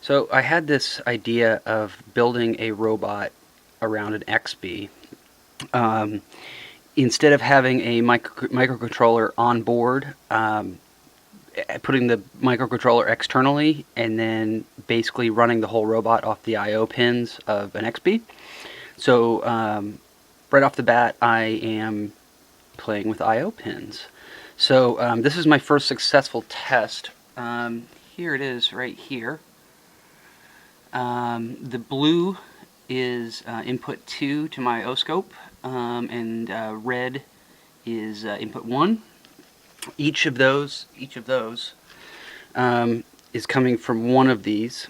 So I had this idea of building a robot around an Xbee. Um, Instead of having a microcontroller on board, putting the microcontroller externally and then basically running the whole robot off the I/O pins of an Xbee. So right off the bat, I am playing with I/O pins. So this is my first successful test. Here it is right here. The blue is input 2 to my oscope, and red is input 1. Each of those is coming from one of these,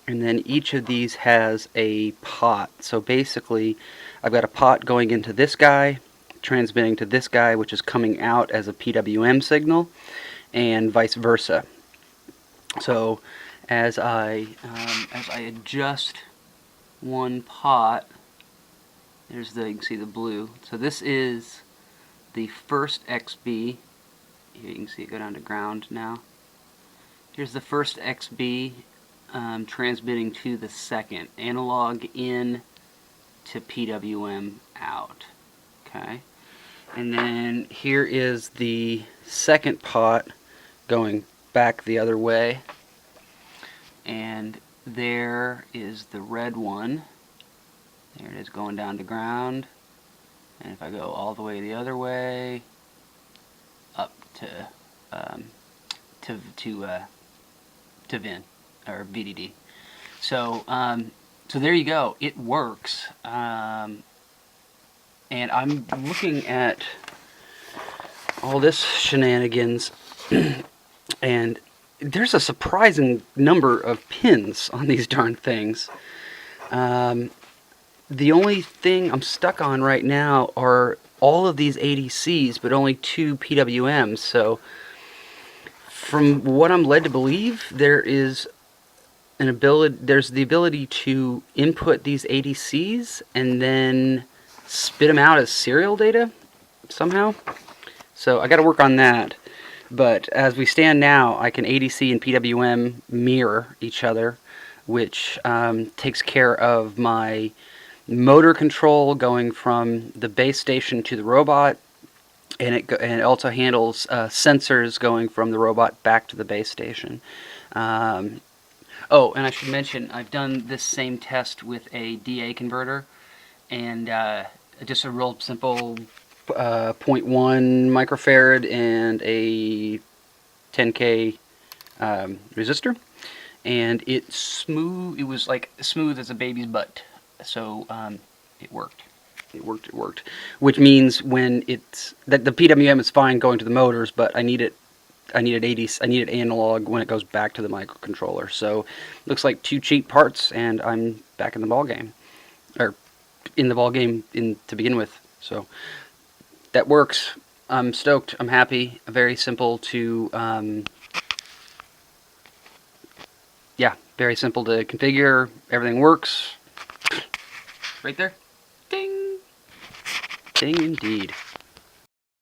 and then each of these has a pot. So basically, I've got a pot going into this guy, transmitting to this guy, which is coming out as a PWM signal, and vice versa. So as I adjust one pot, you can see the blue. So this is the first Xbee. Here you can see it go down to ground now. Here's the first Xbee transmitting to the second. Analog in to PWM out. Okay. And then here is the second pot going back the other way. And there is the red one. There it is going down to ground. And if I go all the way the other way, up to VIN or VDD. So so there you go. It works. And I'm looking at all this shenanigans, and there's a surprising number of pins on these darn things. The only thing I'm stuck on right now are all of these ADCs, but only 2 PWMs. So from what I'm led to believe, there's the ability to input these ADCs and then spit them out as serial data somehow. So I got to work on that. But as we stand now, I can ADC and PWM mirror each other, which takes care of my motor control going from the base station to the robot, and it also handles sensors going from the robot back to the base station. Oh, and I should mention, I've done this same test with a DA converter, and just a real simple 0.1 microfarad and a 10K resistor, and it was like smooth as a baby's butt. So it worked. It worked. Which means when that the PWM is fine going to the motors, but I need it analog when it goes back to the microcontroller. So looks like 2 cheap parts, and I'm back in the ball game, or in the ball game to begin with. So that works. I'm stoked. I'm happy. Very simple to very simple to configure. Everything works. Right there. Ding. Ding indeed.